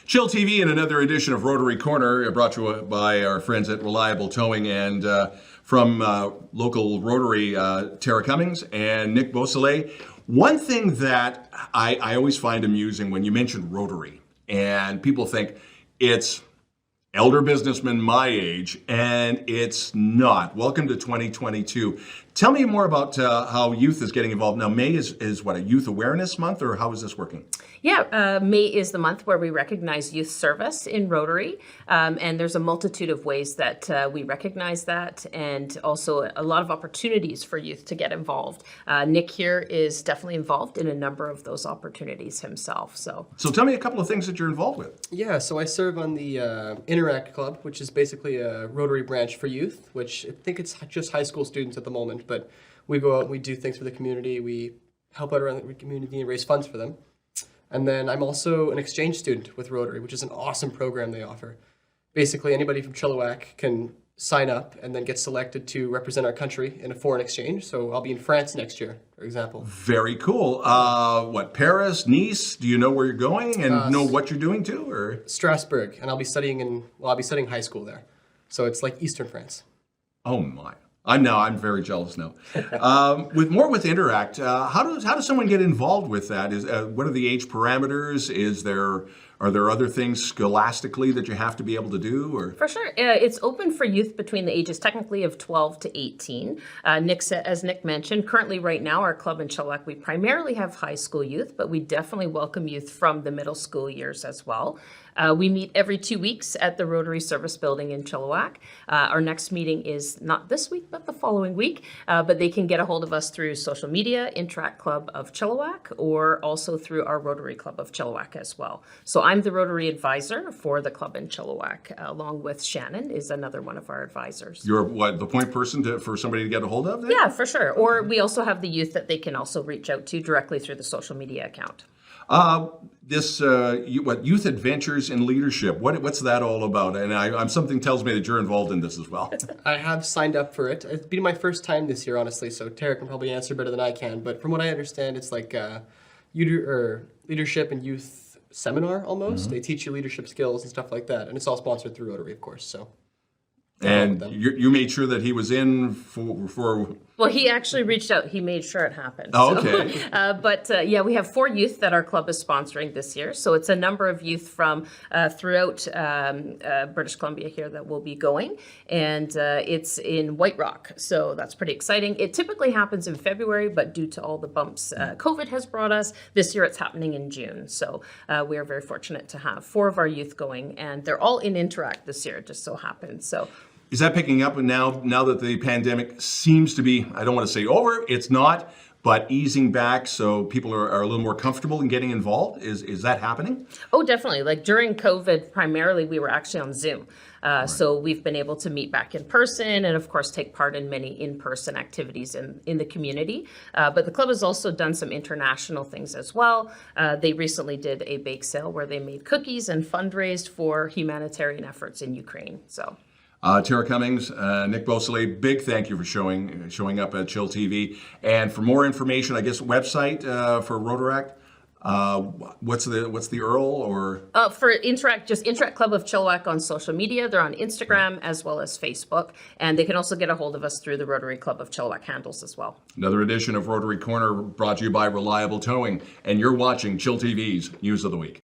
Chill TV in another edition of Rotary Corner, brought to you by our friends at Reliable Towing, and from local Rotary, Tara Cummings and Nick Beausoleil. One thing that I always find amusing when you mention Rotary, and people think it's elder businessmen my age, and it's not. Welcome to 2022. Tell me more about how youth is getting involved. Now, May is what, a Youth Awareness Month, or how is this working? Yeah, May is the month where we recognize youth service in Rotary, and there's a multitude of ways that we recognize that, and also a lot of opportunities for youth to get involved. Nick here is definitely involved in a number of those opportunities himself. So tell me a couple of things that you're involved with. Yeah, so I serve on the Interact Club, which is basically a Rotary branch for youth, which I think it's just high school students at the moment, but we go out and we do things for the community. We help out around the community and raise funds for them. And then I'm also an exchange student with Rotary, which is an awesome program they offer. Basically, anybody from Chilliwack can sign up and then get selected to represent our country in a foreign exchange. So I'll be in France next year, for example. Very cool. What, Paris, Nice? Do you know where you're going and know what you're doing too? Or Strasbourg, and I'll be studying high school there. So it's like Eastern France. Oh my. I'm very jealous now. With Interact, how does someone get involved with that? What are the age parameters? Are there other things scholastically that you have to be able to do? Or for sure, it's open for youth between the ages technically of 12 to 18. As Nick mentioned, currently right now our club in Chilliwack, we primarily have high school youth, but we definitely welcome youth from the middle school years as well. We meet every 2 weeks at the Rotary Service Building in Chilliwack. Our next meeting is not this week, but the following week. But they can get a hold of us through social media, Interact Club of Chilliwack, or also through our Rotary Club of Chilliwack as well. So I'm the Rotary advisor for the club in Chilliwack, along with Shannon is another one of our advisors. You're the point person for somebody to get a hold of then? Yeah, for sure. Or we also have the youth that they can also reach out to directly through the social media account. Youth Adventures in Leadership, what's that all about? And something tells me that you're involved in this as well. I have signed up for it. It's been my first time this year, honestly, so Tara can probably answer better than I can. But from what I understand, it's like leadership and youth seminar almost. Mm-hmm. They teach you leadership skills and stuff like that. And it's all sponsored through Rotary, of course. So. And you made sure that he was in for... Well, he actually reached out. He made sure it happened. Oh, okay. So, we have 4 youth that our club is sponsoring this year. So it's a number of youth from throughout British Columbia here that will be going. And it's in White Rock. So that's pretty exciting. It typically happens in February, but due to all the bumps COVID has brought us, this year it's happening in June. So we are very fortunate to have 4 of our youth going. And they're all in Interact this year, it just so happens. So. Is that picking up now that the pandemic seems to be, I don't want to say over, it's not, but easing back so people are a little more comfortable in getting involved? Is that happening? Oh, definitely. Like during COVID, primarily we were actually on Zoom. Right. So we've been able to meet back in person and, of course, take part in many in-person activities in the community. But the club has also done some international things as well. They recently did a bake sale where they made cookies and fundraised for humanitarian efforts in Ukraine. So. Tara Cummings, Nick Beausoleil, big thank you for showing up at Chill TV. And for more information, I guess website for Rotaract. What's the URL or? For Interact, just Interact Club of Chilliwack on social media. They're on Instagram as well as Facebook, and they can also get a hold of us through the Rotary Club of Chilliwack handles as well. Another edition of Rotary Corner brought to you by Reliable Towing, and you're watching Chill TV's News of the Week.